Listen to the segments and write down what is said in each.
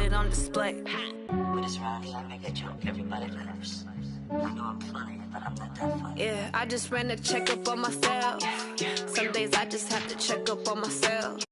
it on display. With this round here, I make a joke everybody laughs. I know I'm funny, but I'm not that funny. Yeah, I just ran a checkup on myself. Some days I just have to check up on myself.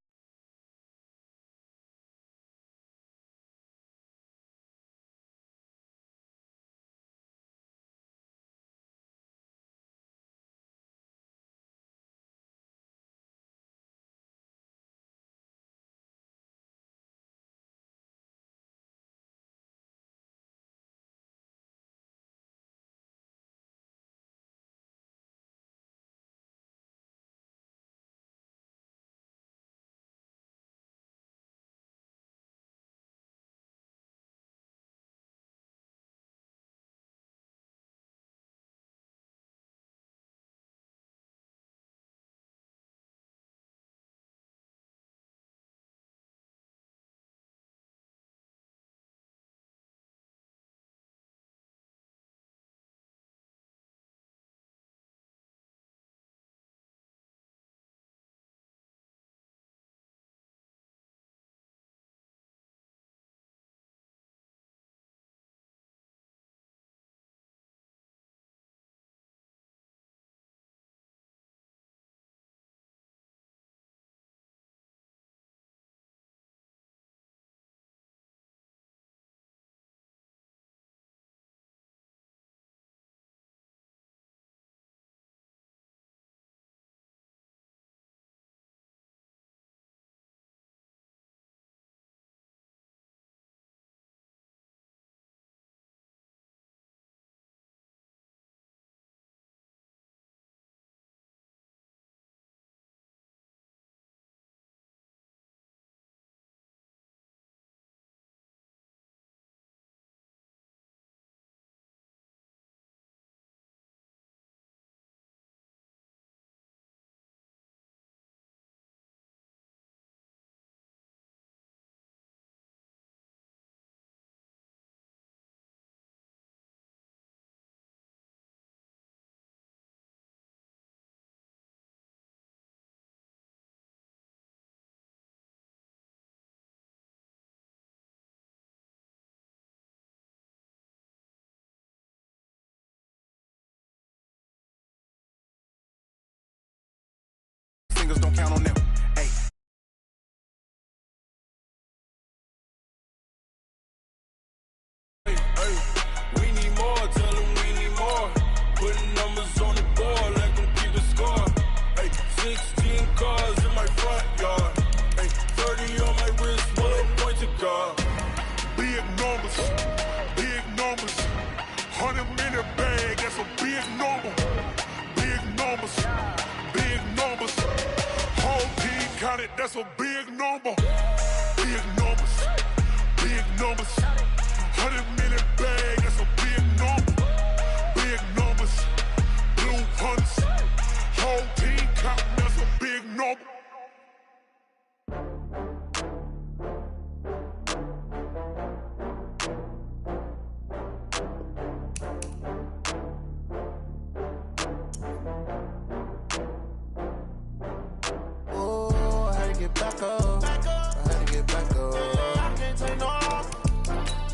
Don't count on them. Hey. Hey, we need more, tell them we need more. Putting numbers on the board, let them keep the score. Hey, 16 cars in my front yard. Hey, 30 on my wrist, bullet point to God. Big numbers, 100-minute bag, that's a big number. Big numbers, big numbers. Whole team counted, that's a big number. Big numbers, big numbers. 100-minute bag, that's a big number. Big numbers, blue hunts. Whole team counting, that's a big number. Back up. I had to get back up. I can't take no off.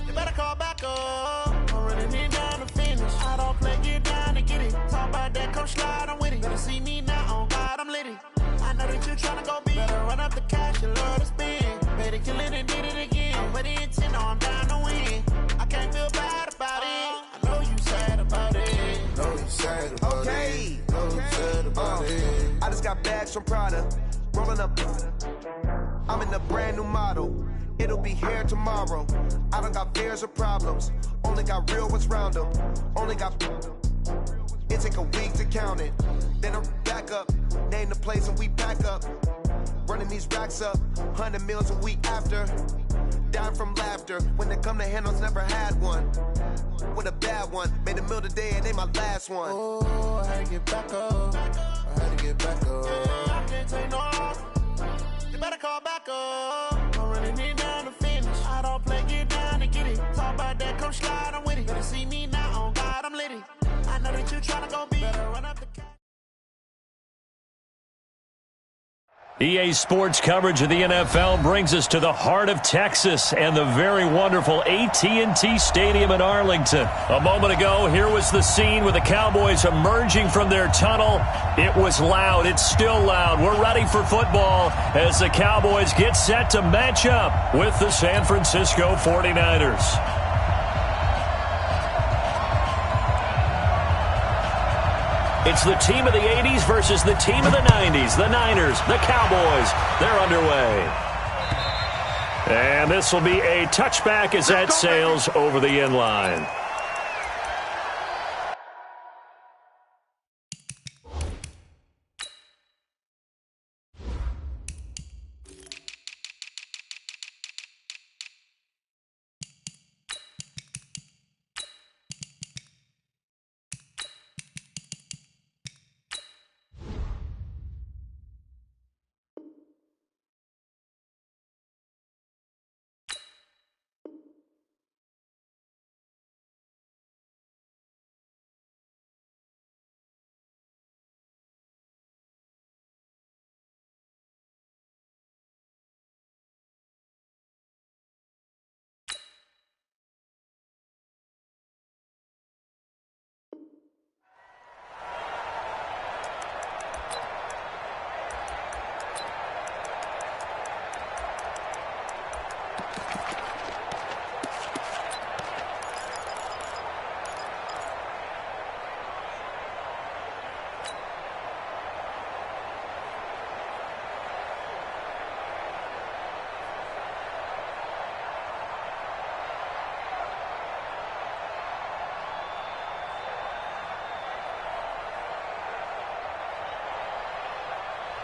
You better call back up. I'm running it down to finish. I don't play, get down to get it. Talk about that, come slide, I'm with it. Better see me now, on God, I'm lit it. I know that you tryna go big. Better run up the cash, you love to spend. Better kill it and did it again. I'm with the intent, no, I'm down to win. I can't feel bad about it. I know you sad about it. Know you sad about it. Know you sad about it. I just got bags from Prada. Rolling up, I'm in a brand new model. It'll be here tomorrow. I don't got fears or problems. Only got real ones round them. Only got. It take a week to count it. Then I'm back up. Name the place and we pack up. Running these racks up. 100 meals a week after. Down from laughter. When they come to handles, never had one. With a bad one. Made a meal today and they my last one. Oh, I had to get back up. I had to get back up. I can't take no off. You better call back up. I'm running it down to finish. I don't play, get down to get it. Talk about that, come slide, I'm with it. Better see me now, on God, I'm lit it. I know that you tryna go big. Better run up the cash. EA Sports coverage of the NFL brings us to the heart of Texas and the very wonderful AT&T Stadium in Arlington. A moment ago, here was the scene with the Cowboys emerging from their tunnel. It was loud. It's still loud. We're ready for football as the Cowboys get set to match up with the San Francisco 49ers. It's the team of the 80s versus the team of the 90s. The Niners, the Cowboys, they're underway. And this will be a touchback as that sails over the end line.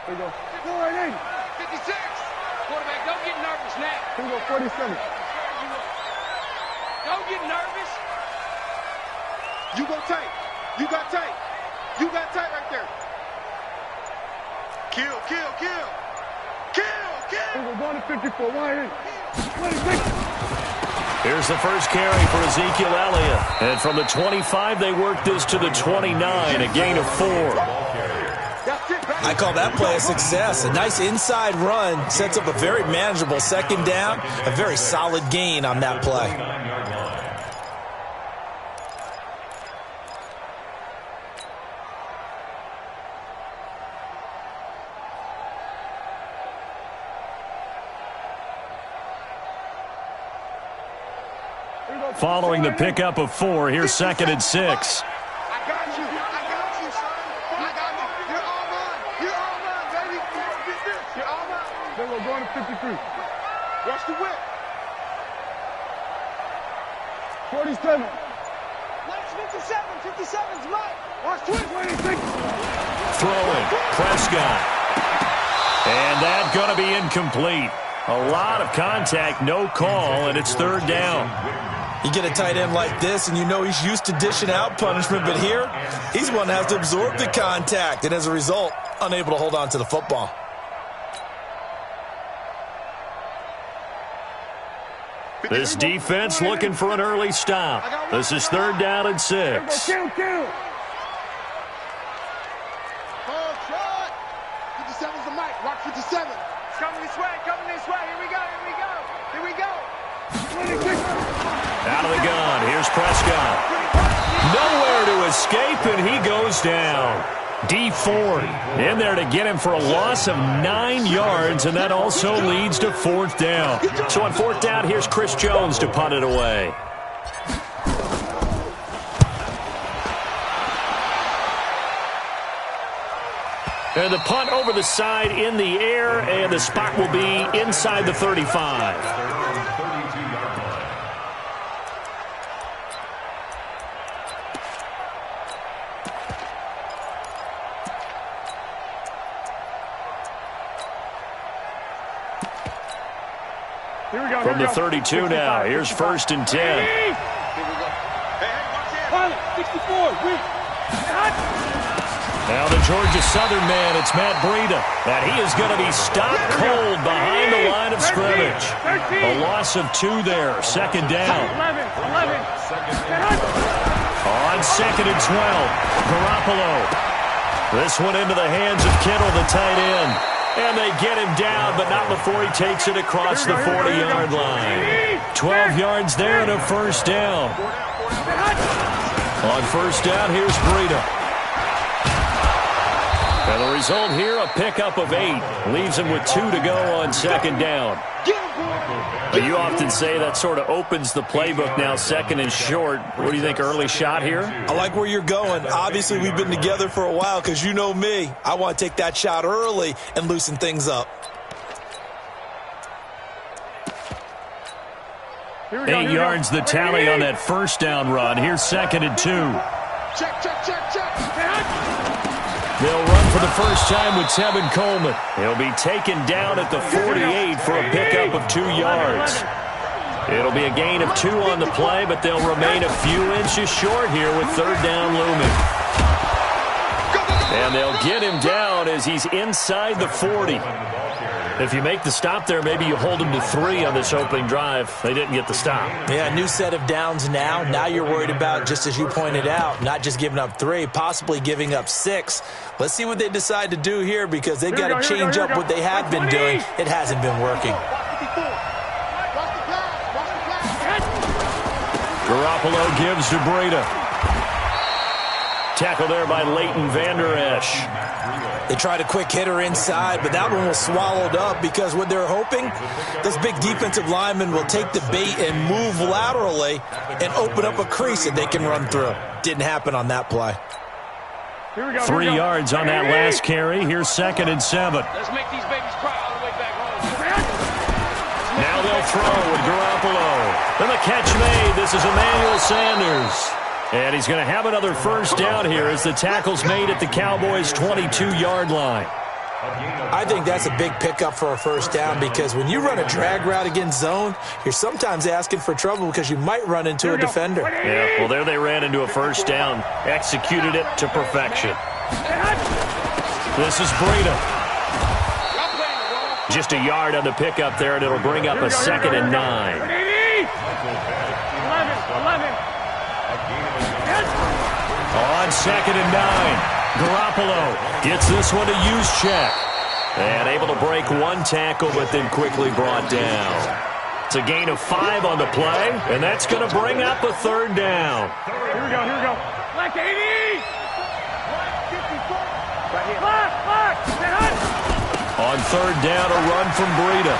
Here we go. Go right in. 56. Quarterback, don't get nervous now. Here we go, 47. Don't get nervous. You go tight. You got tight. You got tight right there. Kill, kill, kill. Kill, kill. Here we go, going to 54. Wide in. 26. Here's the first carry for Ezekiel Elliott. And from the 25, they work this to the 29, a gain of 4. I call that play a success. A nice inside run sets up a very manageable second down. A very solid gain on that play. Following the pickup of 4, here's 2nd and 6. Going to 53. Watch the whip. 47. Watch 57. 57's Mike. Watch 26. Throwing. Prescott. And that's going to be incomplete. A lot of contact, no call, and it's 3rd down. You get a tight end like this, and you know he's used to dishing out punishment, but here, he's one that has to absorb the contact, and as a result, unable to hold on to the football. This defense looking for an early stop. This is 3rd down and 6. Kill, kill. Oh, try. 57's the mic. Watch 57. It's coming this way. Coming this way. Here we go. Here we go. Here we go. 26. Out of the gun. Here's Prescott. Nowhere to escape, and he goes down. D Ford in there to get him for a loss of 9 yards, and that also leads to 4th down. So on 4th down, here's Chris Jones to punt it away. And the punt over the side in the air, and the spot will be inside the 35. From the 32 now, here's 1st and 10. Here we go. Hey, watch it. 64. Now the Georgia Southern man, it's Matt Breida. And he is going to be stopped cold behind the line of scrimmage. A loss of 2 there, 2nd down. 11. On 2nd and 12, Garoppolo. This one into the hands of Kittle, the tight end. And they get him down, but not before he takes it across the 40-yard line. 12 yards there and a first down. On first down, here's Breida. And the result here, a pickup of 8. Leaves him with 2 to go on second down. But you often say that sort of opens the playbook now, second and short. What do you think, early shot here? I like where you're going. Obviously, we've been together for a while because you know me. I want to take that shot early and loosen things up. 8 yards the tally on that first down run. Here's second and 2. Check. They'll run for the first time with Tevin Coleman. He'll be taken down at the 48 for a pickup of 2 yards. It'll be a gain of 2 on the play, but they'll remain a few inches short here with third down looming. And they'll get him down as he's inside the 40. If you make the stop there, maybe you hold him to 3 on this opening drive. They didn't get the stop. Yeah, new set of downs now. Now you're worried about, just as you pointed out, not just giving up 3, possibly giving up 6. Let's see what they decide to do here because they've got to change up what they have been doing. It hasn't been working. Garoppolo gives to Breida. Tackle there by Leighton Vander Esch. They tried a quick hitter inside, but that one was swallowed up because what they're hoping, this big defensive lineman will take the bait and move laterally and open up a crease that they can run through. Didn't happen on that play. 3 yards on that last carry. Here's second and 7. Let's make these babies cry all the way back home. Now they'll throw with Garoppolo. And the catch made. This is Emmanuel Sanders. And he's going to have another first down here as the tackle's made at the Cowboys' 22-yard line. I think that's a big pickup for a first down because when you run a drag route against zone, you're sometimes asking for trouble because you might run into a defender. Yeah, well, there they ran into a first down. Executed it to perfection. This is Breida. Just a yard on the pickup there, and it'll bring up a second and 9. 11. On second and 9, Garoppolo gets this one to use check. And able to break one tackle, but then quickly brought down. It's a gain of 5 on the play, and that's going to bring up a third down. Here we go. Black 80! On third down, a run from Breida.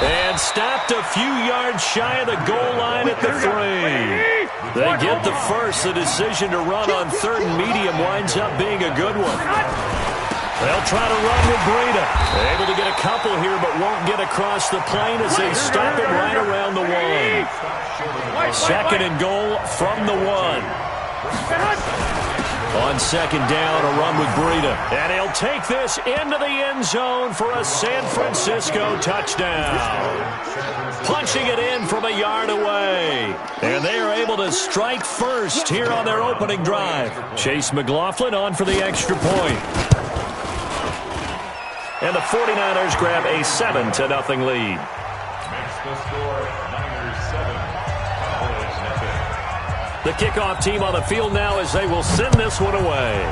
And stopped a few yards shy of the goal line at the 3. They get the first. The decision to run on third and medium winds up being a good one. They'll try to run with Breida. Able to get a couple here, but won't get across the plane as they stop him right around the 1. Second and goal from the 1. On second down, a run with Breida. And he'll take this into the end zone for a San Francisco touchdown. Punching it in from a yard away. And they are able to strike first here on their opening drive. Chase McLaughlin on for the extra point. And the 49ers grab a 7-0 lead. Makes the score Niners 7. Cowboys nothing. The kickoff team on the field now as they will send this one away.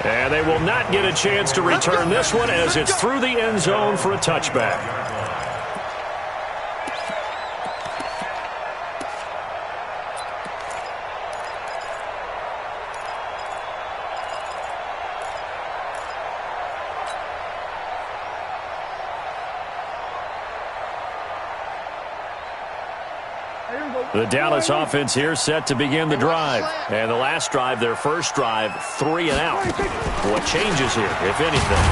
And they will not get a chance to return this one as it's through the end zone for a touchback. The Dallas offense here set to begin the drive. And the last drive, their first drive, 3 and out. What changes here, if anything?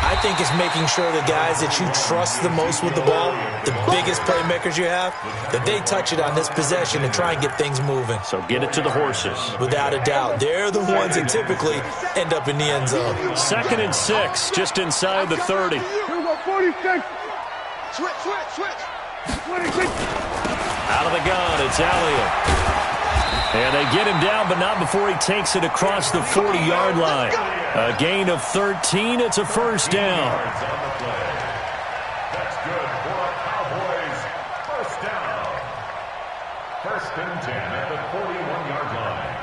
I think it's making sure the guys that you trust the most with the ball, the biggest playmakers you have, that they touch it on this possession and try and get things moving. So get it to the horses. Without a doubt. They're the ones that typically end up in the end zone. 2nd and 6, just inside the 30. Here we go, 46. Switch. 26. Out of the gun, it's Elliott. And they get him down, but not before he takes it across the 40-yard line. A gain of 13, it's a first down. That's good for our Cowboys. First down. 1st and 10 at the 41-yard line.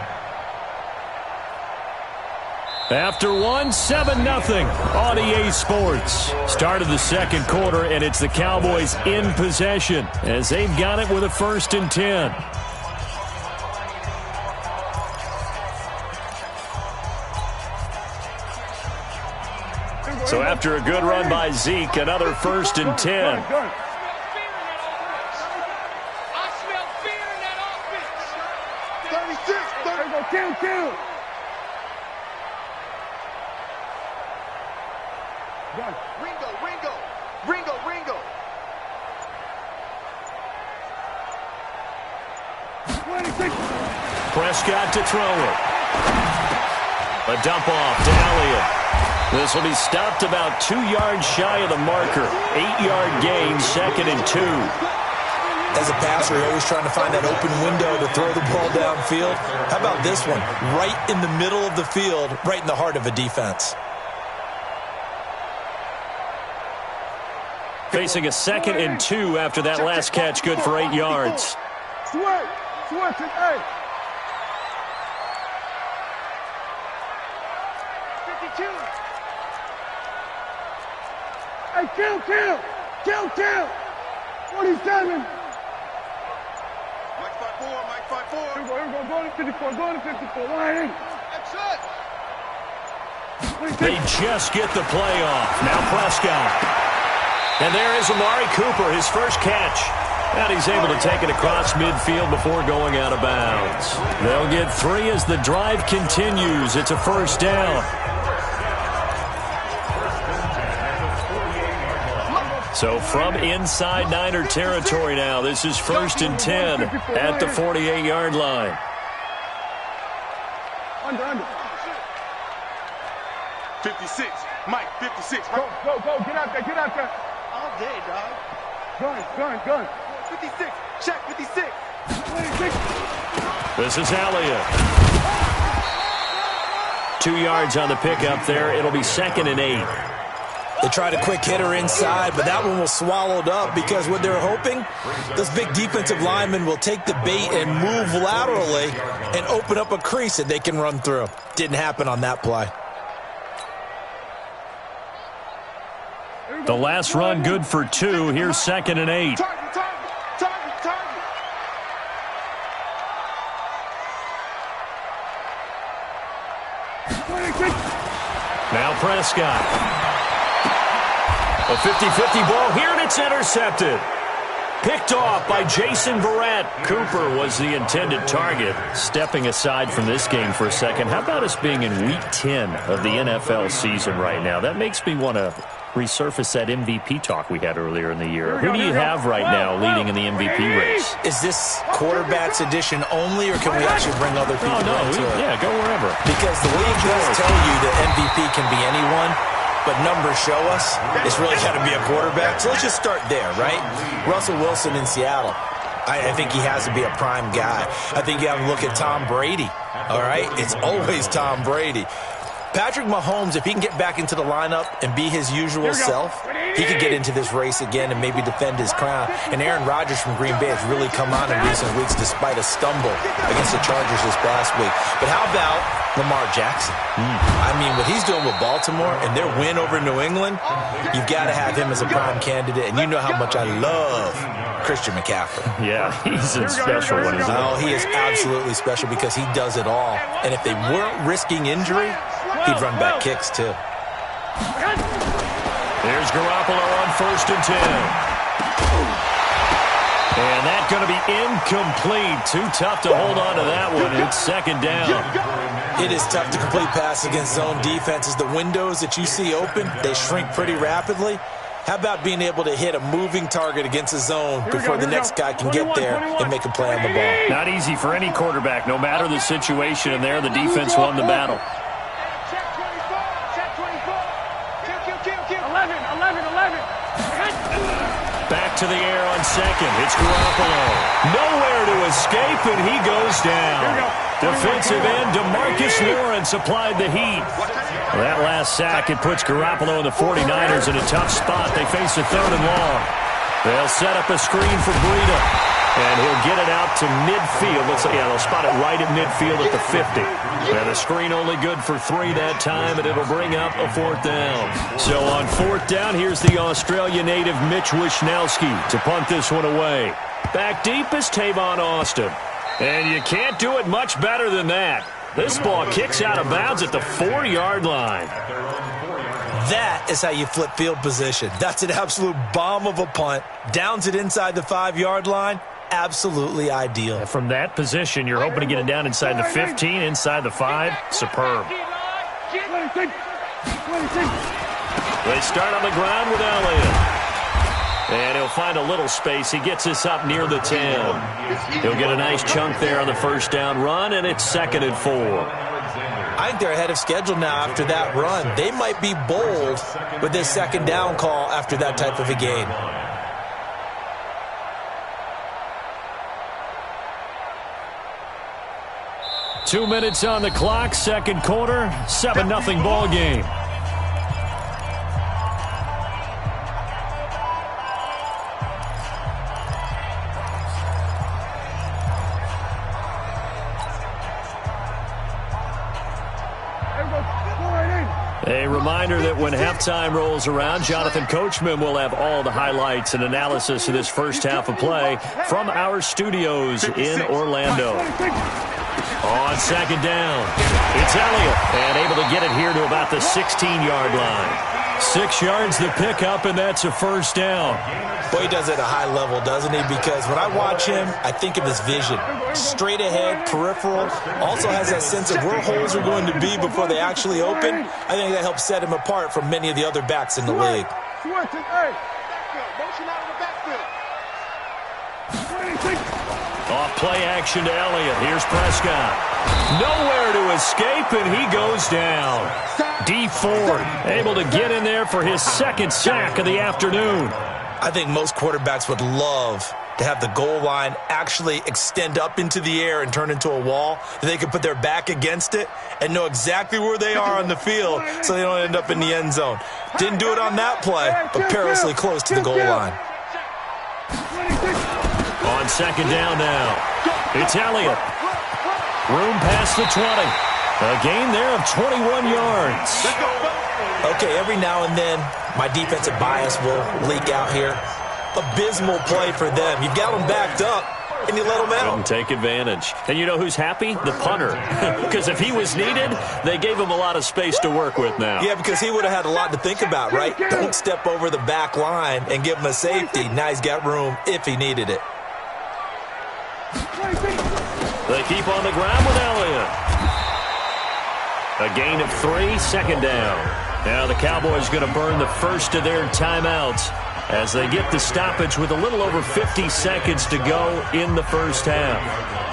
After one, 7-0 on EA Sports. Start of the second quarter, and it's the Cowboys in possession as they've got it with a 1st and 10. So after a good run by Zeke, another 1st and 10. Kill. Ringo. Prescott to throw it. A dump off to Elliott. This will be stopped about 2 yards shy of the marker. 8-yard gain, 2nd and 2. As a passer, you're always trying to find that open window to throw the ball downfield. How about this one? Right in the middle of the field, right in the heart of a defense. Facing a 2nd and 2 after that last catch, good for 8 yards. Switch it, hey. 52. Hey, kill. 47. Mike 5-4. Here we go. Go to 54. Line in. That's it. They just get the play off. Now Prescott. And there is Amari Cooper, his first catch. And he's able to take it across midfield before going out of bounds. They'll get 3 as the drive continues. It's a 1st down. So from inside Niner territory now, this is 1st and 10 at the 48-yard line. Under. 56. Mike, 56. Go. Get out there. All day, dog. Gun. 56. Check, 56. 26. This is Elliott. 2 yards on the pickup there. It'll be 2nd and 8. They tried a quick hitter inside, but that one was swallowed up because what they're hoping, those big defensive linemen will take the bait and move laterally and open up a crease that they can run through. Didn't happen on that play. The last run good for 2. Here's 2nd and 8. Target. Now Prescott. A 50-50 ball here, and it's intercepted. Picked off by Jason Verrett. Cooper was the intended target. Stepping aside from this game for a second, how about us being in Week 10 of the NFL season right now? That makes me want to resurface that MVP talk we had earlier in the year. Who do you have right now leading in the MVP race? Is this quarterbacks edition only, or can we actually bring other people into it? Yeah, go wherever. Because the league does tell you that MVP can be anyone, but numbers show us it's really got to be a quarterback. So let's just start there, right? Russell Wilson in Seattle. I think he has to be a prime guy. I think you have to look at Tom Brady, all right? It's always Tom Brady. Patrick Mahomes, if he can get back into the lineup and be his usual self, he could get into this race again and maybe defend his crown. And Aaron Rodgers from Green Bay has really come on in recent weeks despite a stumble against the Chargers this past week. But how about Lamar Jackson? I mean, what he's doing with Baltimore and their win over New England, you've got to have him as a prime candidate. And you know how much I love Christian McCaffrey. Yeah, he's a special one, isn't he? Oh, he is absolutely special because he does it all. And if they weren't risking injury, he'd run back kicks, too. There's Garoppolo on 1st and 10. And that's going to be incomplete. Too tough to hold on to that one. It's 2nd down. It is tough to complete passes against zone defenses. The windows that you see open, they shrink pretty rapidly. How about being able to hit a moving target against a zone before the next guy can get there and make a play on the ball? Not easy for any quarterback, no matter the situation. And there, the defense won the battle. Back to the air on 2nd. It's Garoppolo. Nowhere to escape, and he goes down. Defensive end DeMarcus Lawrence applied the heat. Well, that last sack, it puts Garoppolo and the 49ers in a tough spot. They face a 3rd and long. They'll set up a screen for Breida. And he'll get it out to midfield. Looks like, yeah, they'll spot it right at midfield at the 50. And the screen only good for 3 that time, and it'll bring up a 4th down. So on 4th down, here's the Australia native Mitch Wishnowski to punt this one away. Back deep is Tavon Austin. And you can't do it much better than that. This ball kicks out of bounds at the 4-yard line. That is how you flip field position. That's an absolute bomb of a punt. Downs it inside the 5-yard line. Absolutely ideal. And from that position, you're hoping to get it down inside the 15, inside the 5. Superb. They start on the ground with Elliott. And he'll find a little space. He gets this up near the 10. He'll get a nice chunk there on the 1st down run, and it's 2nd and 4. I think they're ahead of schedule now after that run. They might be bold with this 2nd down call after that type of a game. Two minutes on the clock, 2nd quarter, 7-0 ball game. A reminder that when halftime rolls around, Jonathan Coachman will have all the highlights and analysis of this first half of play from our studios in Orlando. On 2nd down, it's Elliott, and able to get it here to about the 16-yard line. 6 yards the pickup, and that's a 1st down. Boy, he does it at a high level, doesn't he? Because when I watch him, I think of his vision. Straight ahead, peripheral, also has that sense of where holes are going to be before they actually open. I think that helps set him apart from many of the other backs in the league. Off play action to Elliott. Here's Prescott. Nowhere to escape, and he goes down. D Ford able to get in there for his 2nd sack of the afternoon. I think most quarterbacks would love to have the goal line actually extend up into the air and turn into a wall. They can put their back against it and know exactly where they are on the field so they don't end up in the end zone. Didn't do it on that play, but perilously close to the goal line. On 2nd down now, it's Elliott. Room past the 20. A gain there of 21 yards. Okay, every now and then, my defensive bias will leak out here. Abysmal play for them. You've got them backed up, and you let them out. Couldn't take advantage. And you know who's happy? The punter. Because if he was needed, they gave him a lot of space to work with now. Yeah, because he would have had a lot to think about, right? Don't step over the back line and give him a safety. Now he's got room if he needed it. They keep on the ground with Elliott. A gain of 3, 2nd down. Now the Cowboys going to burn the first of their timeouts as they get the stoppage with a little over 50 seconds to go in the first half.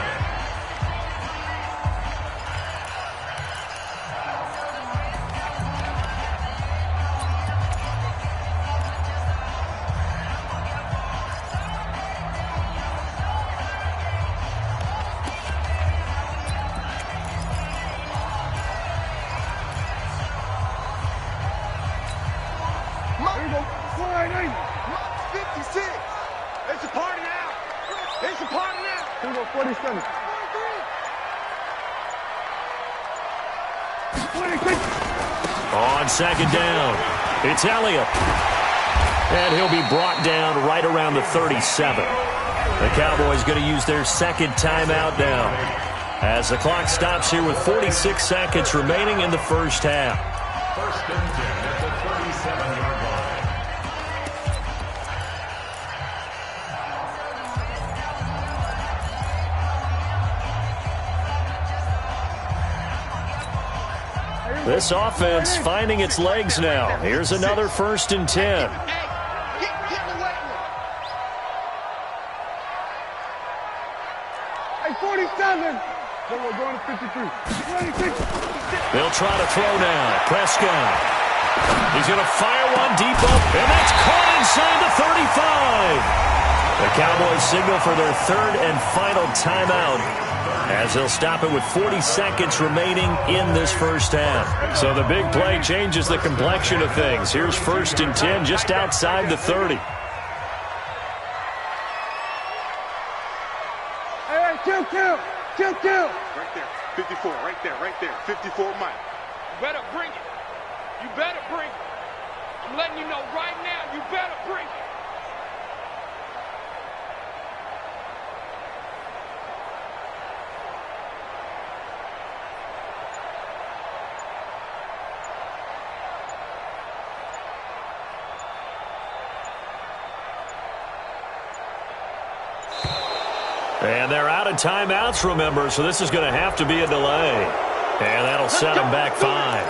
On 2nd down, it's Elliott. And he'll be brought down right around the 37. The Cowboys going to use their 2nd timeout now as the clock stops here with 46 seconds remaining in the first half. 1st and 10 at the 37-yard line. This offense finding its legs now. Here's another 1st and 10. Hey, 47. So we're going to 53. 26. They'll try to throw now. Prescott. He's going to fire one deep up, and that's caught inside the 35. The Cowboys signal for their 3rd and final timeout, as they'll stop it with 40 seconds remaining in this first half. So the big play changes the complexion of things. Here's 1st and 10 just outside the 30. Check down. Right there. 54, right there, right there. 54, Mike. You better bring it. You better bring it. I'm letting you know right now, you better bring it. And they're out of timeouts, remember, so this is going to have to be a delay. And that'll set them back 5.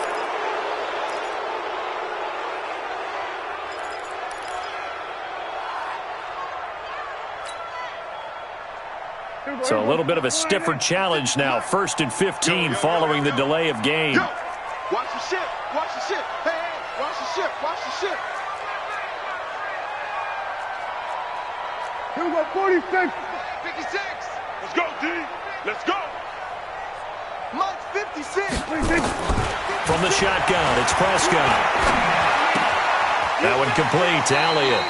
So a little bit of a stiffer challenge now. 1st and 15 following the delay of game. Yo, watch the ship. Watch the ship. Hey, hey, watch the ship. Watch the ship. Here we go, 46. 56. Let's go, D. Let's go. Mike's 56. From the shotgun, it's Prescott. That one complete to Elliott.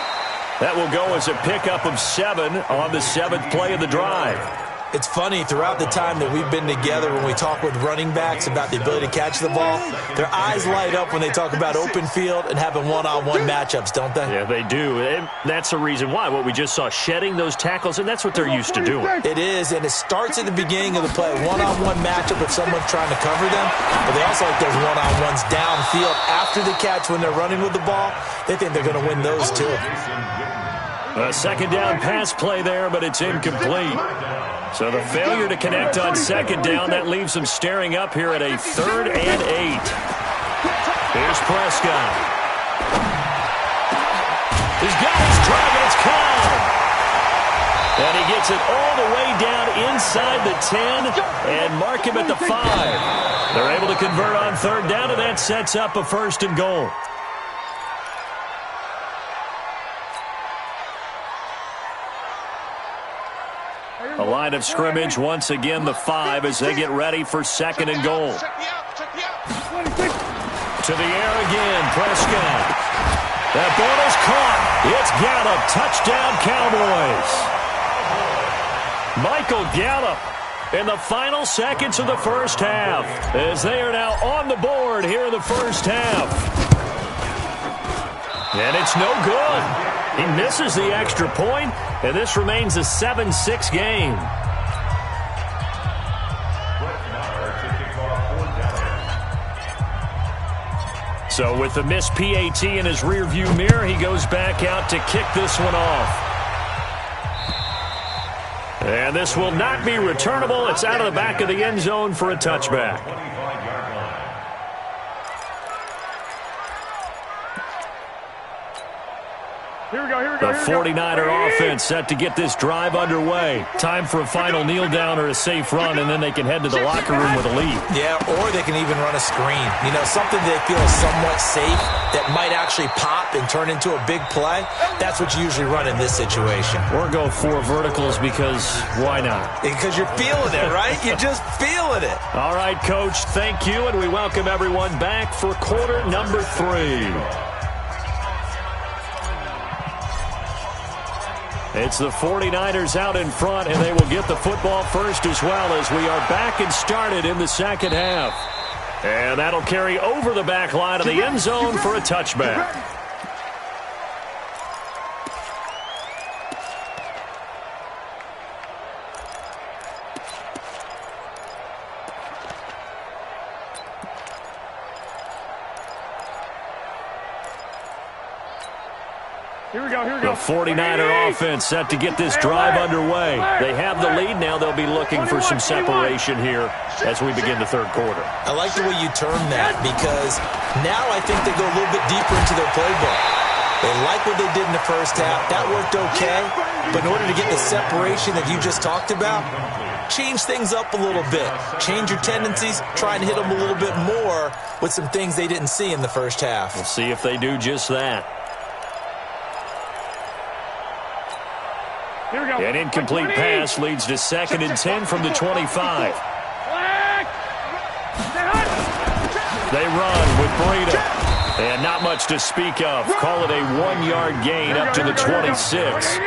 That will go as a pickup of 7 on the 7th play of the drive. It's funny, throughout the time that we've been together, when we talk with running backs about the ability to catch the ball, their eyes light up when they talk about open field and having one-on-one matchups, don't they? Yeah, they do. And that's the reason why. What we just saw, shedding those tackles, and that's what they're used to doing. It is, and it starts at the beginning of the play. One-on-one matchup if someone's trying to cover them, but they also like those one-on-ones downfield after the catch when they're running with the ball. They think they're going to win those, too. A second down pass play there, but it's incomplete. So the failure to connect on second down, that leaves them staring up here at a 3rd and 8. Here's Prescott. He's got his target. It's caught. And he gets it all the way down inside the 10 and mark him at the 5. They're able to convert on 3rd down, and that sets up a 1st and goal. A line of scrimmage, once again, the 5 as they get ready for 2nd and goal. To the air again, Prescott. That ball is caught. It's Gallup. Touchdown, Cowboys. Michael Gallup in the final seconds of the first half as they are now on the board here in the first half. And it's no good. He misses the extra point, and this remains a 7-6 game. So with the missed PAT in his rearview mirror, he goes back out to kick this one off. And this will not be returnable. It's out of the back of the end zone for a touchback. Here we go. The 49er offense set to get this drive underway. Time for a final kneel down or a safe run, and then they can head to the locker room with a lead. Yeah, or they can even run a screen. You know, something they feel is somewhat safe that might actually pop and turn into a big play. That's what you usually run in this situation. Or go 4 verticals because why not? Because you're feeling it, right? You're just feeling it. All right, Coach, thank you, and we welcome everyone back for quarter number 3. It's the 49ers out in front, and they will get the football first as well as we are back and started in the second half. And that'll carry over the back line of the end zone for a touchback. Here we go. The 49er offense set to get this drive underway. They have the lead. Now they'll be looking for some separation here as we begin the third quarter. I like the way you term that because now I think they go a little bit deeper into their playbook. They like what they did in the first half. That worked okay. But in order to get the separation that you just talked about, change things up a little bit. Change your tendencies. Try and hit them a little bit more with some things they didn't see in the first half. We'll see if they do just that. Here we go. An incomplete pass leads to 2nd and 10 from the 25. They run with Breida. And not much to speak of. Call it a 1-yard gain up to the 26.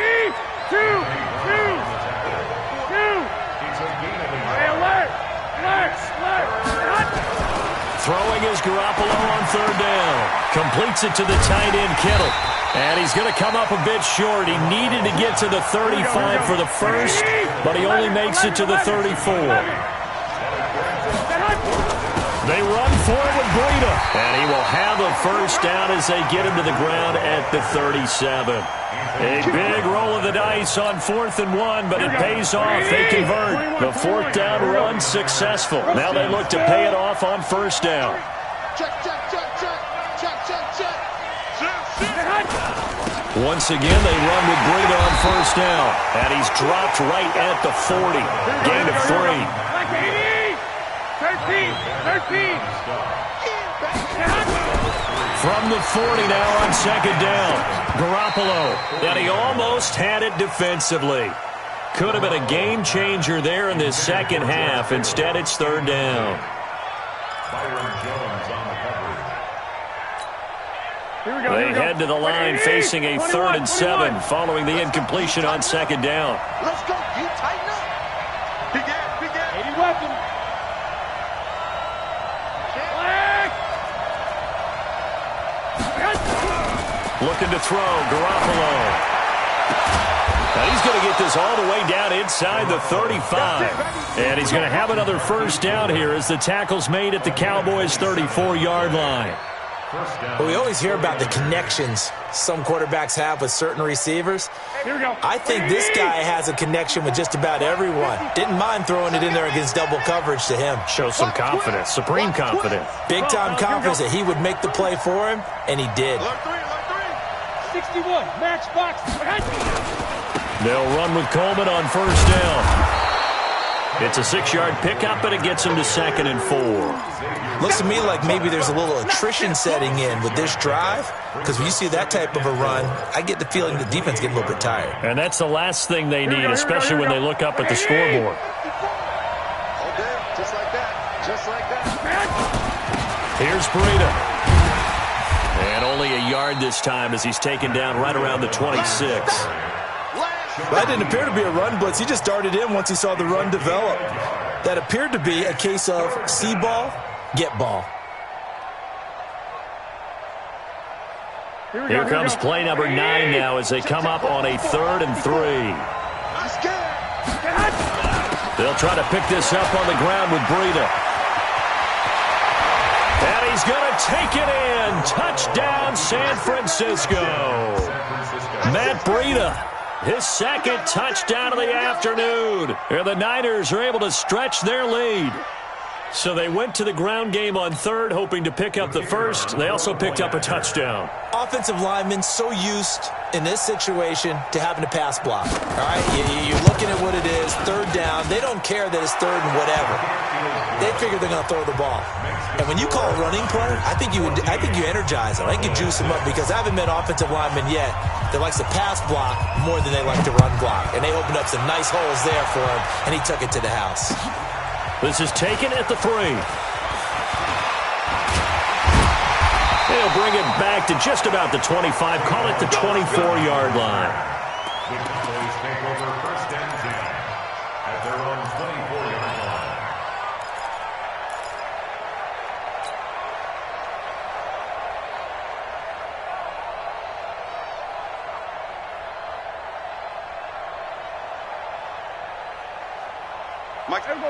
Throwing is Garoppolo on third down. Completes it to the tight end, Kittle. And he's going to come up a bit short. He needed to get to the 35 for the first, but he only makes it to the 34. They run for it with Breida. And he will have a first down as they get him to the ground at the 37. A big roll of the dice on 4th and 1, but it pays off. They convert. The 4th down run successful. Now they look to pay it off on first down. Check, check, check, check. Check, check, check. Once again, they run with Breida on first down. And he's dropped right at the 40. Gain of 3. 13. From the 40 now on second down. Garoppolo. And he almost had it defensively. Could have been a game changer there in this second half. Instead, it's third down. They head to the line facing a 3rd and 7 following the incompletion on second down. Let's go. You tighten up. Big ass. 80 weapon. Looking to throw, Garoppolo. Now he's going to get this all the way down inside the 35. And he's going to have another first down here as the tackle's made at the Cowboys' 34-yard line. Well, we always hear about the connections some quarterbacks have with certain receivers. I think this guy has a connection with just about everyone. Didn't mind throwing it in there against double coverage to him. Shows some confidence, supreme confidence. Big-time confidence that he would make the play for him, and he did. 61, match box. They'll run with Coleman on first down. It's a 6-yard pickup, and it gets him to 2nd and 4. Looks to me like maybe there's a little attrition setting in with this drive, because when you see that type of a run, I get the feeling the defense getting a little bit tired. And that's the last thing they need, especially when they look up at the scoreboard. Okay, just like that. Just like that. Here's Breida. And only a yard this time as he's taken down right around the 26. That didn't appear to be a run blitz. He just darted in once he saw the run develop. That appeared to be a case of see ball, get ball. Here comes play number 9 now as they come up on a 3rd and 3. They'll try to pick this up on the ground with Breida. And he's going to take it in. Touchdown, San Francisco. Matt Breida. His 2nd touchdown of the afternoon. And the Niners are able to stretch their lead. So they went to the ground game on 3rd, hoping to pick up the first. They also picked up a touchdown. Offensive linemen so used in this situation to having to pass block. All right, you're looking at what it is, 3rd down. They don't care that it's 3rd and whatever. They figure they're going to throw the ball. And when you call a running play, I think you energize them. I think you juice them up because I haven't met offensive linemen yet that likes to pass block more than they like to run block. And they opened up some nice holes there for him, and he took it to the house. This is taken at the 3. They'll bring it back to just about the 25. Call it the 24-yard line. Plays take over 1st and 10 at their own 24-yard line.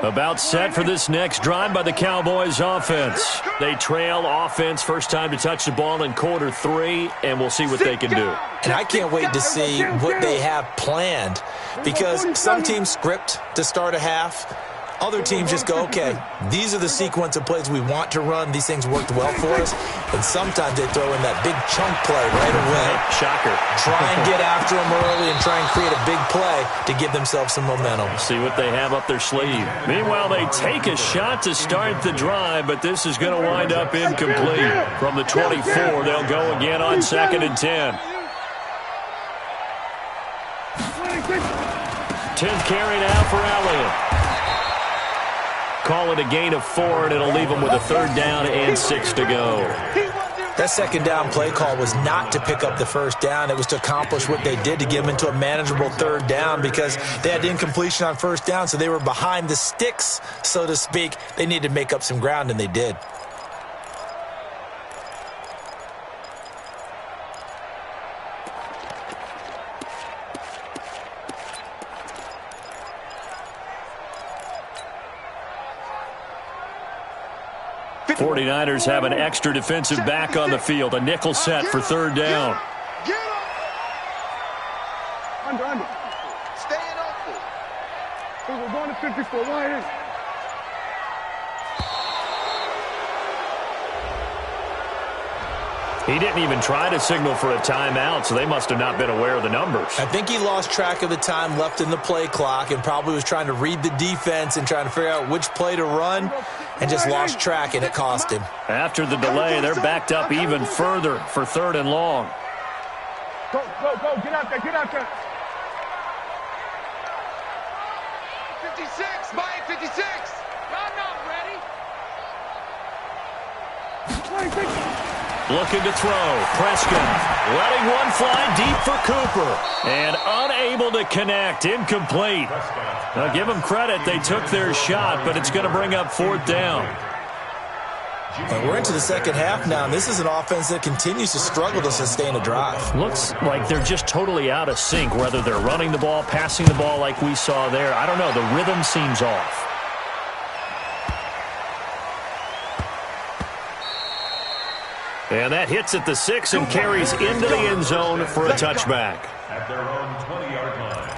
About set for this next drive by the Cowboys offense. They trail offense first time to touch the ball in quarter 3, and we'll see what they can do. And I can't wait to see what they have planned because some teams script to start a half. Other teams just go, okay, these are the sequence of plays we want to run. These things worked well for us. And sometimes they throw in that big chunk play right away. Shocker. Try and get after them early and try and create a big play to give themselves some momentum. See what they have up their sleeve. Meanwhile, they take a shot to start the drive, but this is going to wind up incomplete. From the 24, they'll go again on 2nd and 10. 10th carry now for Elliott. Call it a gain of 4, and it'll leave them with a 3rd down and 6 to go. That 2nd down play call was not to pick up the 1st down. It was to accomplish what they did to get them into a manageable 3rd down because they had incompletion on 1st down, so they were behind the sticks, so to speak. They needed to make up some ground, and they did. 49ers have an extra defensive back on the field. A nickel set for third down. Under. Staying open. We're going to 54. Why is? He didn't even try to signal for a timeout, so they must have not been aware of the numbers. I think he lost track of the time left in the play clock and probably was trying to read the defense and trying to figure out which play to run and just lost track, and it cost him. After the delay, they're backed up even further for third and long. Go. Get out there. 56, Mike, 56. Y'all not ready. Looking to throw. Prescott letting one fly deep for Cooper. And unable to connect. Incomplete. Now give them credit. They took their shot, but it's going to bring up fourth down. And we're into the second half now, and this is an offense that continues to struggle to sustain a drive. Looks like they're just totally out of sync, whether they're running the ball, passing the ball like we saw there. I don't know. The rhythm seems off. And that hits at the 6 and carries into the end zone for a touchback. At their own 20-yard line.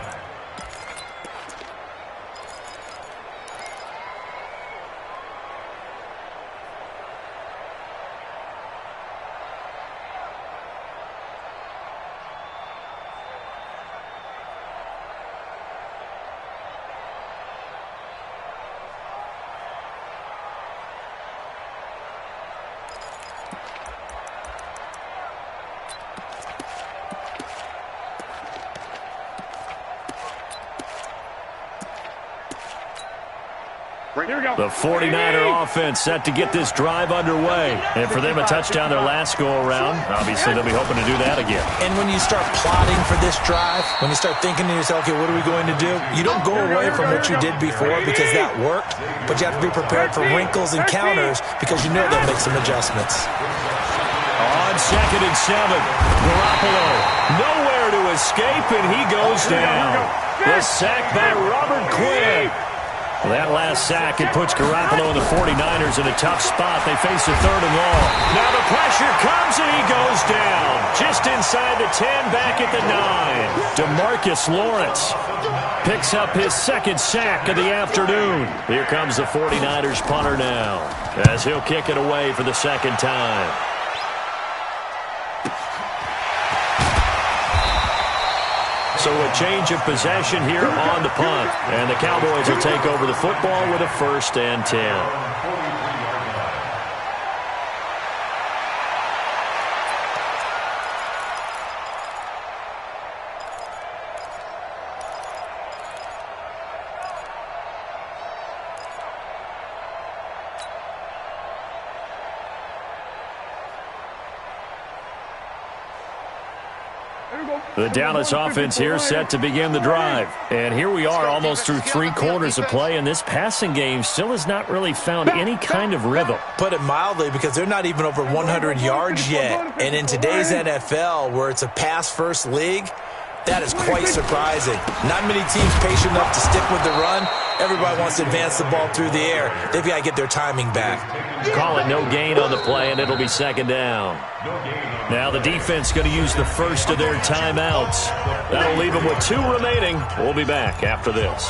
The 49er offense set to get this drive underway. And for them, a touchdown their last go-around. Obviously, they'll be hoping to do that again. And when you start plotting for this drive, when you start thinking to yourself, okay, what are we going to do? You don't go away from what you did before because that worked, but you have to be prepared for wrinkles and counters because you know they'll make some adjustments. On 2nd and 7, Garoppolo nowhere to escape, and he goes down. The sack by Robert Quinn. That last sack, it puts Garoppolo and the 49ers in a tough spot. They face a third and long. Now the pressure comes, and he goes down. Just inside the 10, back at the 9. DeMarcus Lawrence picks up his second sack of the afternoon. Here comes the 49ers punter now, as he'll kick it away for the second time. So a change of possession here on the punt. And the Cowboys will take over the football with a 1st and 10. The Dallas offense here set to begin the drive. And here we are almost through 3 quarters of play, and this passing game still has not really found any kind of rhythm. Put it mildly, because they're not even over 100 yards yet. And in today's NFL, where it's a pass-first league, that is quite surprising. Not many teams patient enough to stick with the run. Everybody wants to advance the ball through the air. They've got to get their timing back. Call it no gain on the play, and it'll be second down. Now the defense going to use the first of their timeouts. That'll leave them with 2 remaining. We'll be back after this.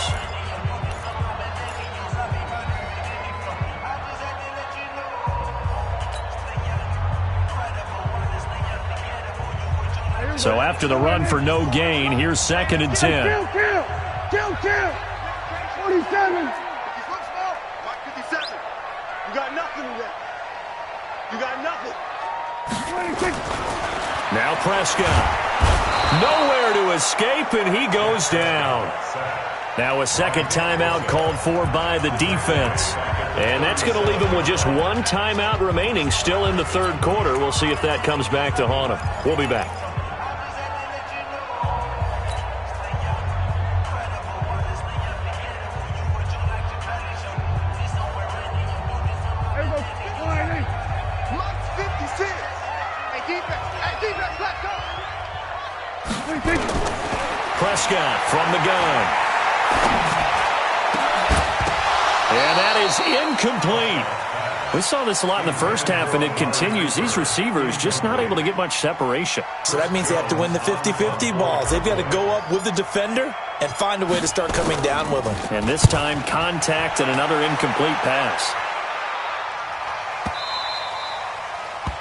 So after the run for no gain, here's 2nd and 10. Kill. 47. 57. You got nothing in there. You got nothing. 26. Now Prescott. Nowhere to escape, and he goes down. Now a second timeout called for by the defense. And that's going to leave him with just 1 timeout remaining still in the third quarter. We'll see if that comes back to haunt him. We'll be back. Prescott from the gun. And that is incomplete. We saw this a lot in the first half, and it continues. These receivers just not able to get much separation. So that means they have to win the 50-50 balls. They've got to go up with the defender and find a way to start coming down with them. And this time, contact and another incomplete pass.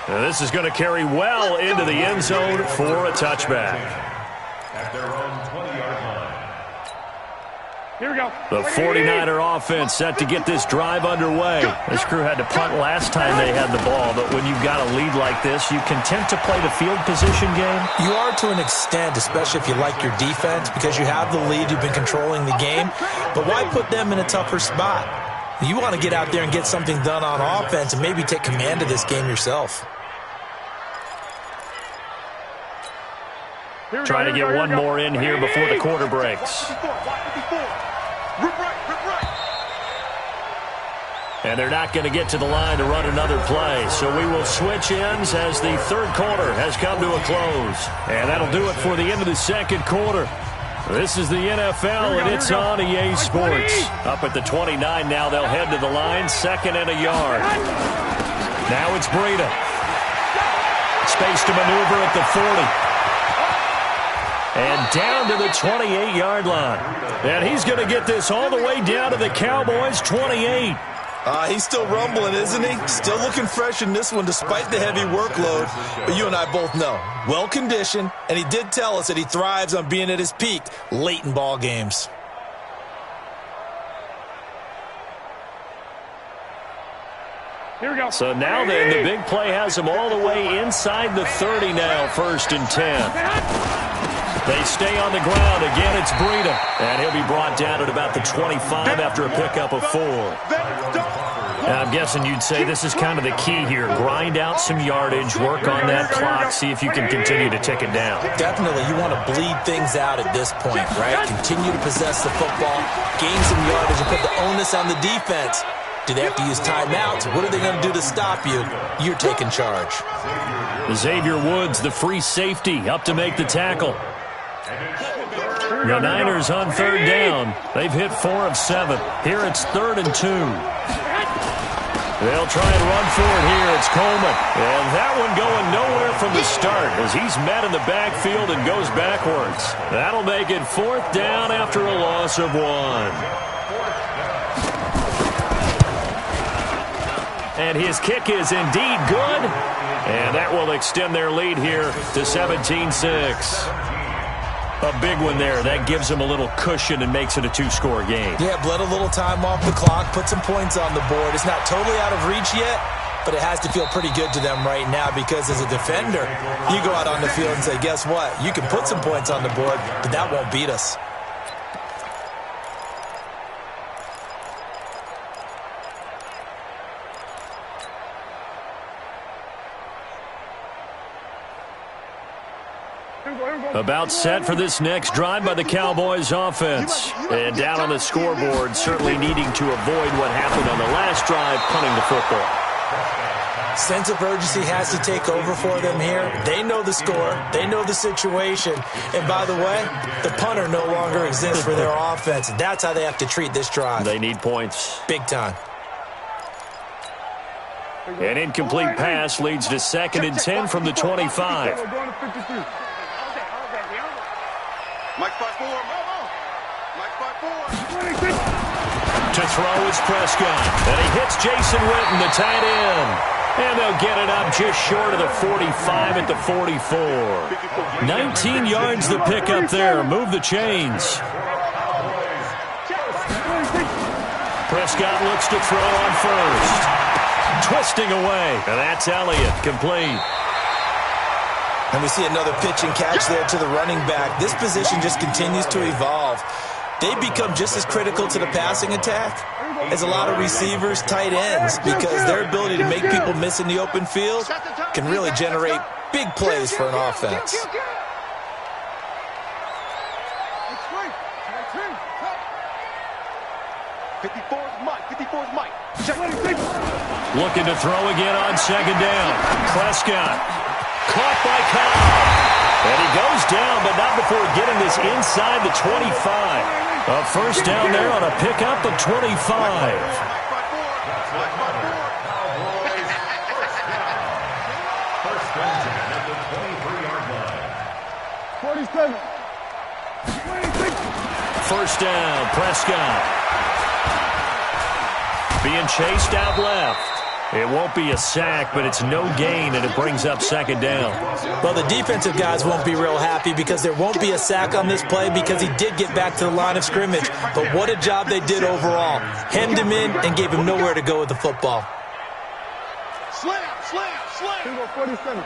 Now this is going to carry well into the end zone for a touchback. At their own 20-yard line. Here we go. The 49er offense set to get this drive underway. This crew had to punt last time they had the ball, but when you've got a lead like this, you content to play the field position game? You are to an extent, especially if you like your defense, because you have the lead, you've been controlling the game. But why put them in a tougher spot? You want to get out there and get something done on offense and maybe take command of this game yourself. Trying to get one more in here before the quarter breaks. And they're not going to get to the line to run another play. So we will switch ends as the third quarter has come to a close. And that'll do it for the end of the second quarter. This is the NFL, and it's on EA Sports. Up at the 29 now, they'll head to the line, 2nd and a yard. Now it's Breida. Space to maneuver at the 40. And down to the 28-yard line. And he's going to get this all the way down to the Cowboys' 28. He's still rumbling, isn't he? Still looking fresh in this one despite the heavy workload. But you and I both know, well-conditioned, and he did tell us that he thrives on being at his peak late in ball games. Here we go. So now then, the big play has him all the way inside the 30 now, 1st and 10. They stay on the ground. Again, it's Breida. And he'll be brought down at about the 25 after a pickup of 4. And I'm guessing you'd say this is kind of the key here. Grind out some yardage, work on that clock, see if you can continue to tick it down. Definitely. You want to bleed things out at this point, right? Continue to possess the football, gain some yardage, and put the onus on the defense. Do they have to use timeouts? What are they going to do to stop you? You're taking charge. Xavier Woods, the free safety, up to make the tackle. The Niners on 3rd down. They've hit 4 of 7. Here it's 3rd and 2. They'll try and run for it here. It's Coleman. And that one going nowhere from the start as he's met in the backfield and goes backwards. That'll make it 4th down after a loss of 1. And his kick is indeed good. And that will extend their lead here to 17-6. A big one there. That gives them a little cushion and makes it a 2-score game. Yeah, bled a little time off the clock, put some points on the board. It's not totally out of reach yet, but it has to feel pretty good to them right now because as a defender, you go out on the field and say, guess what? You can put some points on the board, but that won't beat us. About set for this next drive by the Cowboys offense. And down on the scoreboard, certainly needing to avoid what happened on the last drive, punting the football. Sense of urgency has to take over for them here. They know the score. They know the situation. And by the way, the punter no longer exists for their offense. That's how they have to treat this drive. They need points. Big time. An incomplete pass leads to 2nd and 10 from the 25. Mike 5-4. Mike 5-4. To throw is Prescott. And he hits Jason Witten, the tight end. And they'll get it up just short of the 45 at the 44. 19 yards the pick up there. Move the chains. Prescott looks to throw on 1st. Twisting away. And that's Elliott, complete. And we see another pitch and catch there to the running back. This position just continues to evolve. They become just as critical to the passing attack as a lot of receivers, tight ends, because their ability to make people miss in the open field can really generate big plays for an offense. Looking to throw again on 2nd down. Prescott. Caught by Cobb. And he goes down, but not before getting this inside the 25. A 1st down there on a pickup of 25. 47. First down, Prescott. Being chased out left. It won't be a sack, but it's no gain, and it brings up second down. Well, the defensive guys won't be real happy because there won't be a sack on this play because he did get back to the line of scrimmage. But what a job they did overall. Hemmed him in and gave him nowhere to go with the football. Slam. Here we go, 47.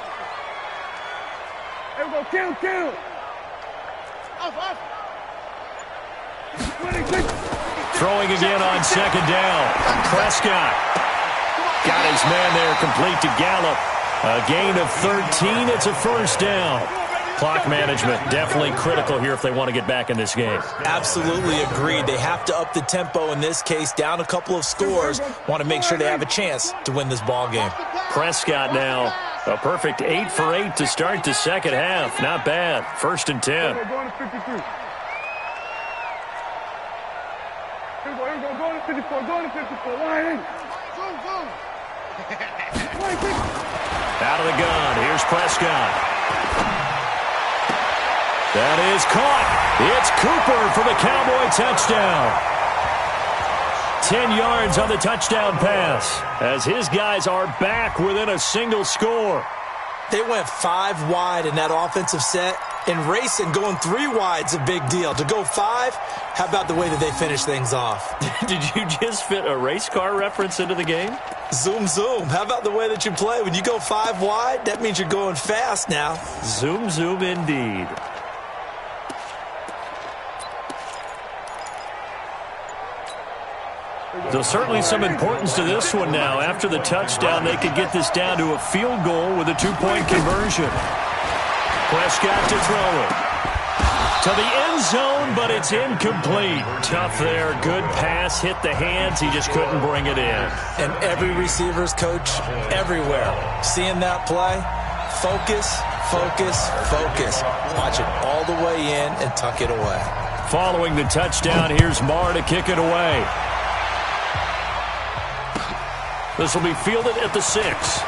Here we go, kill. Off. 26. Throwing again on second down. Prescott got his man there complete to Gallup. A gain of 13. It's a first down. Clock management definitely critical here if they want to get back in this game. Absolutely agreed. They have to up the tempo in this case, down a couple of scores. Want to make sure they have a chance to win this ball game. Prescott now a perfect 8 for 8 to start the second half. Not bad. First and 10. We're going to 53. Here we go, going to 54, line in. Out of the gun. Here's Prescott. That is caught. It's Cooper for the Cowboy touchdown. 10 yards on the touchdown pass as his guys are back within a single score. They went 5 wide in that offensive set, and racing going 3 wide's a big deal. To go 5, how about the way that they finish things off? Did you just fit a race car reference into the game? Zoom. How about the way that you play? When you go 5 wide, that means you're going fast now. Zoom indeed. There's certainly some importance to this one now. After the touchdown, they could get this down to a field goal with a 2-point conversion. Prescott to throw it. To the end zone, but it's incomplete. Tough there. Good pass. Hit the hands. He just couldn't bring it in. And every receiver's coach everywhere. Seeing that play, focus. Watch it all the way in and tuck it away. Following the touchdown, here's Marr to kick it away. This will be fielded at the 6.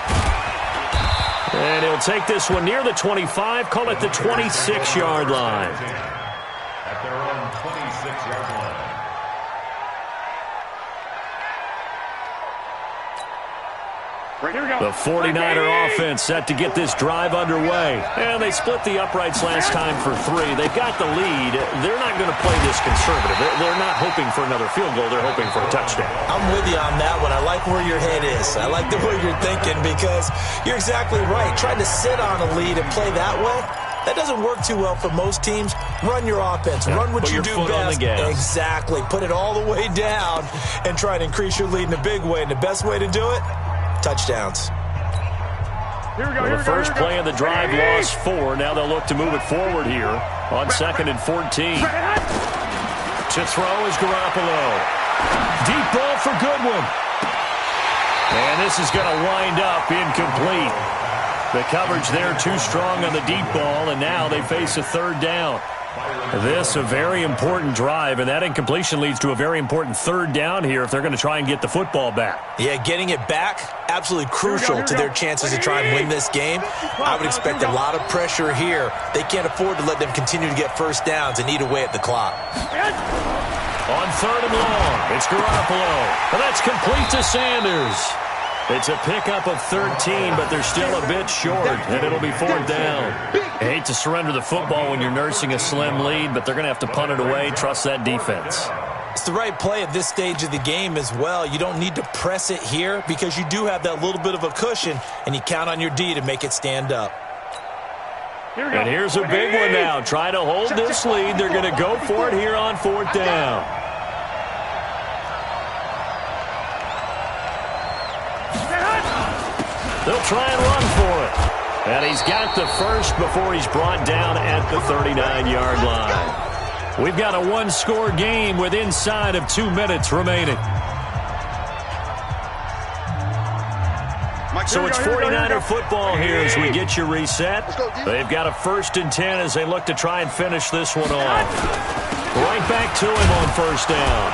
And he'll take this one near the 25, call it the 26-yard line. At their own 26-yard line. The 49er offense set to get this drive underway. And they split the uprights last time for 3. They've got the lead. They're not going to play this conservative. They're not hoping for another field goal. They're hoping for a touchdown. I'm with you on that one. I like where your head is. I like the way you're thinking because you're exactly right. Trying to sit on a lead and play that way, that doesn't work too well for most teams. Run your offense. Run what you do best. Exactly. Put it all the way down and try to increase your lead in a big way. And the best way to do it, touchdowns. The first play of the drive lost 4. Now they'll look to move it forward here on 2nd and 14. To throw is Garoppolo. Deep ball for Goodwin. And this is going to wind up incomplete. The coverage there too strong on the deep ball, and now they face a 3rd down. This a very important drive, and that incompletion leads to a very important 3rd down here if they're going to try and get the football back. Yeah, getting it back, absolutely crucial to their chances to try and win this game. I would expect a lot of pressure here. They can't afford to let them continue to get first downs and eat away at the clock. On 3rd and long, it's Garoppolo. And that's complete to Sanders. It's a pickup of 13, but they're still a bit short, and it'll be 4th down. I hate to surrender the football when you're nursing a slim lead, but they're going to have to punt it away. Trust that defense. It's the right play at this stage of the game as well. You don't need to press it here because you do have that little bit of a cushion, and you count on your D to make it stand up. And here's a big one now. Trying to hold this lead. They're going to go for it here on 4th down. They'll try and run for it. And he's got the first before he's brought down at the 39-yard line. We've got a 1-score game with inside of 2 minutes remaining. So it's 49er football here as we get you reset. They've got a 1st and 10 as they look to try and finish this one off. Right back to him on 1st down.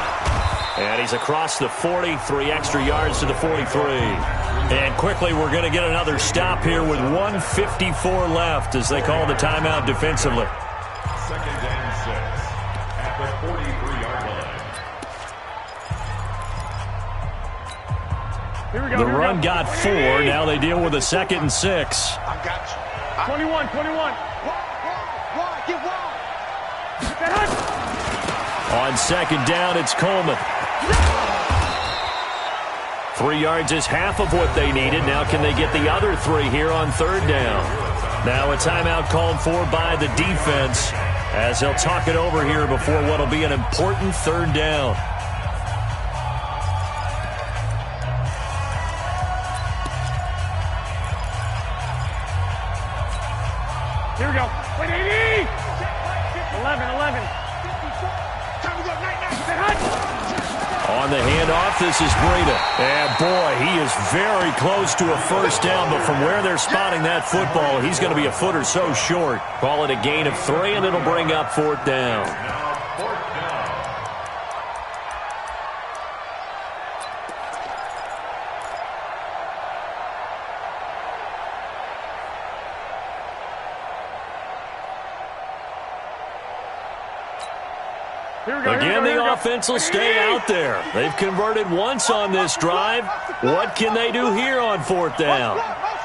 And he's across the 40, 3 extra yards to the 43. And quickly we're going to get another stop here with 1:54 left as they call the timeout defensively. 2nd and 6 at the 43-yard line. Here we go. The run got 4. Now they deal with a 2nd and 6. I got you. 21. Wide, get wide. On 2nd down, it's Coleman. 3 yards is half of what they needed. Now can they get the other 3 here on 3rd down? Now a timeout called for by the defense as they'll talk it over here before what will be an important 3rd down. Here we go. 180. 11. Time to go. Night. On the handoff, this is Breida. And boy, he is very close to a 1st down, but from where they're spotting that football, he's going to be a foot or so short. Call it a gain of 3, and it'll bring up 4th down. Again, the offense will stay out there. They've converted once on this drive. What can they do here on 4th down? Watch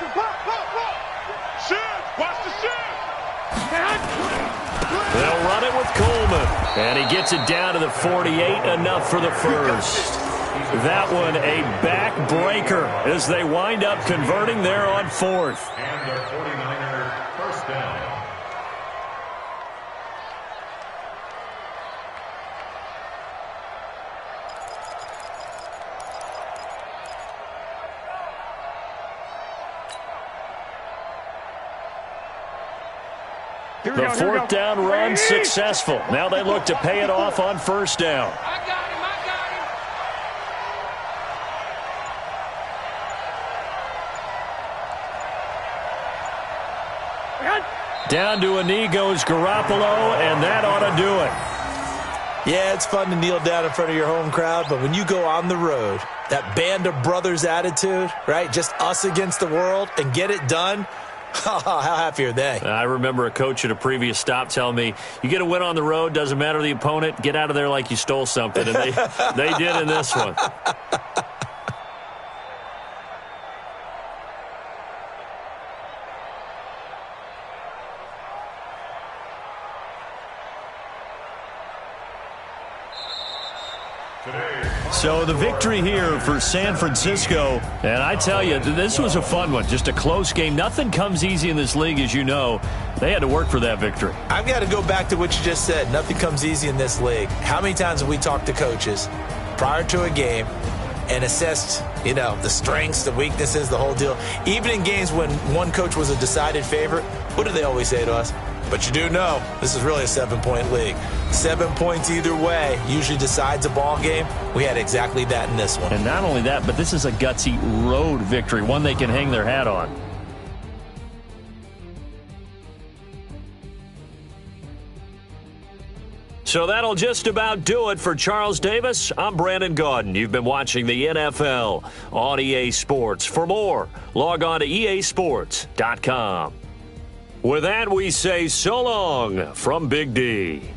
the shift. They'll run it with Coleman. And he gets it down to the 48, enough for the 1st. That one a backbreaker as they wind up converting there on 4th. And their 49er 1st down. The 4th down run successful. Now they look to pay it off on 1st down. I got him. Down to a knee goes Garoppolo, and that ought to do it. Yeah, it's fun to kneel down in front of your home crowd, but when you go on the road, that band of brothers attitude, right? Just us against the world and get it done. How happy are they? I remember a coach at a previous stop telling me, you get a win on the road, doesn't matter the opponent, get out of there like you stole something. And they did in this one. So the victory here for San Francisco, and I tell you, this was a fun one, just a close game. Nothing comes easy in this league, as you know. They had to work for that victory. I've got to go back to what you just said. Nothing comes easy in this league. How many times have we talked to coaches prior to a game and assessed, the strengths, the weaknesses, the whole deal? Even in games when one coach was a decided favorite, what do they always say to us? But you do know this is really a 7-point league. 7 points either way usually decides a ball game. We had exactly that in this one. And not only that, but this is a gutsy road victory, one they can hang their hat on. So that'll just about do it for Charles Davis. I'm Brandon Gaudin. You've been watching the NFL on EA Sports. For more, log on to easports.com. With that, we say so long from Big D.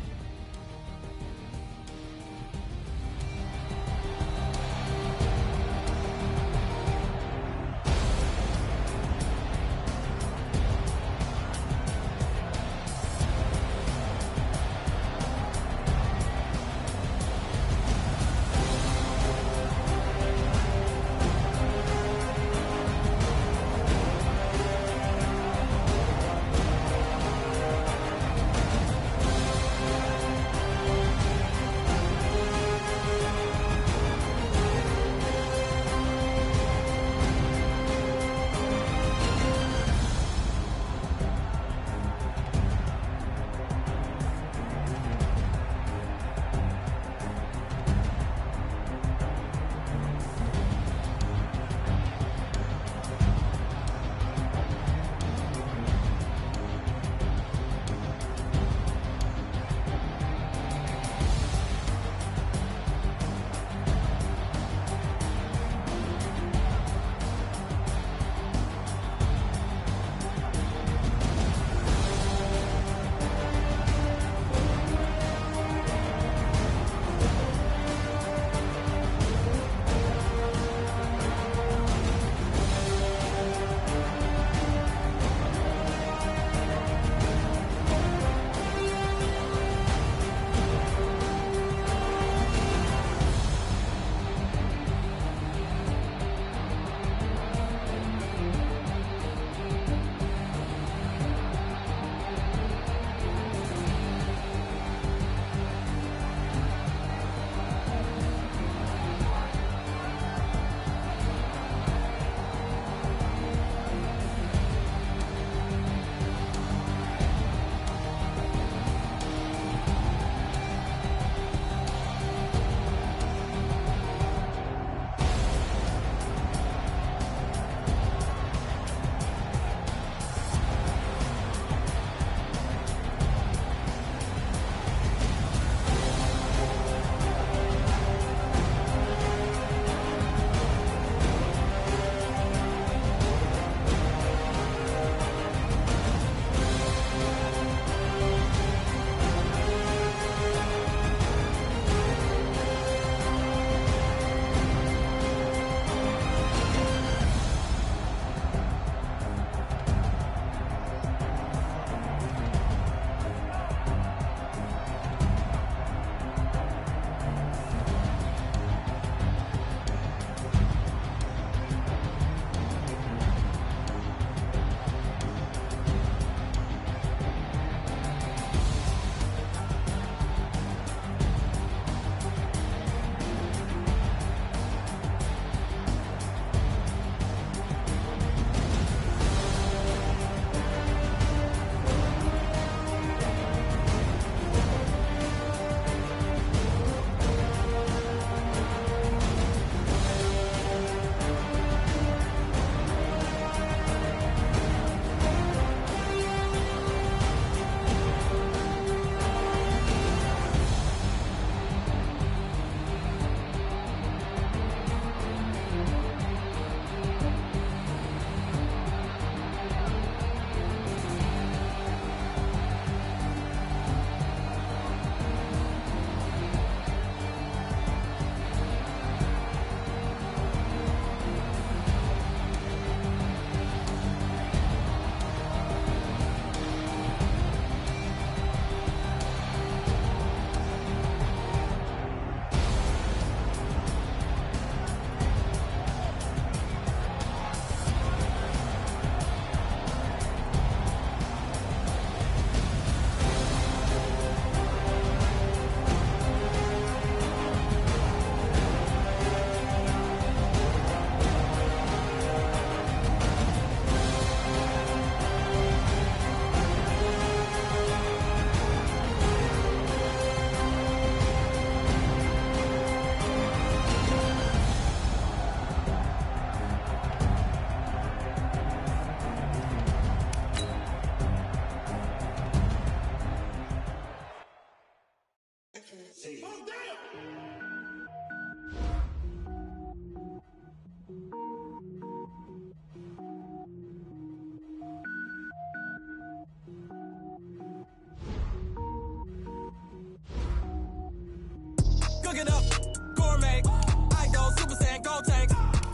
Cook it up, gourmet. I go Super Saiyan, go tank.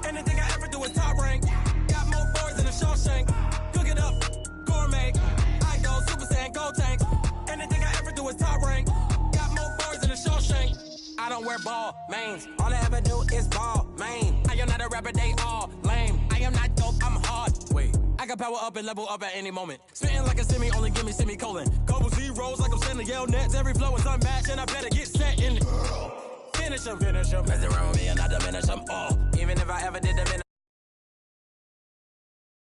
Anything I ever do is top rank. Got more boys than a Shawshank. Cook it up, gourmet. I go Super Saiyan, go tank. Anything I ever do is top rank. Got more boys than a Shawshank. I don't wear ball mains. All I ever do is ball main. I am not a rapper, they all lame. I am not dope, I'm hard. Wait, I can power up and level up at any moment. Spitting like a semi, only give me semicolon. Couple zeros like I'm sending yell nets. Every flow is unmatched and I better get set in. Finish him. Mess around with me and I diminish them all. Even if I ever did diminish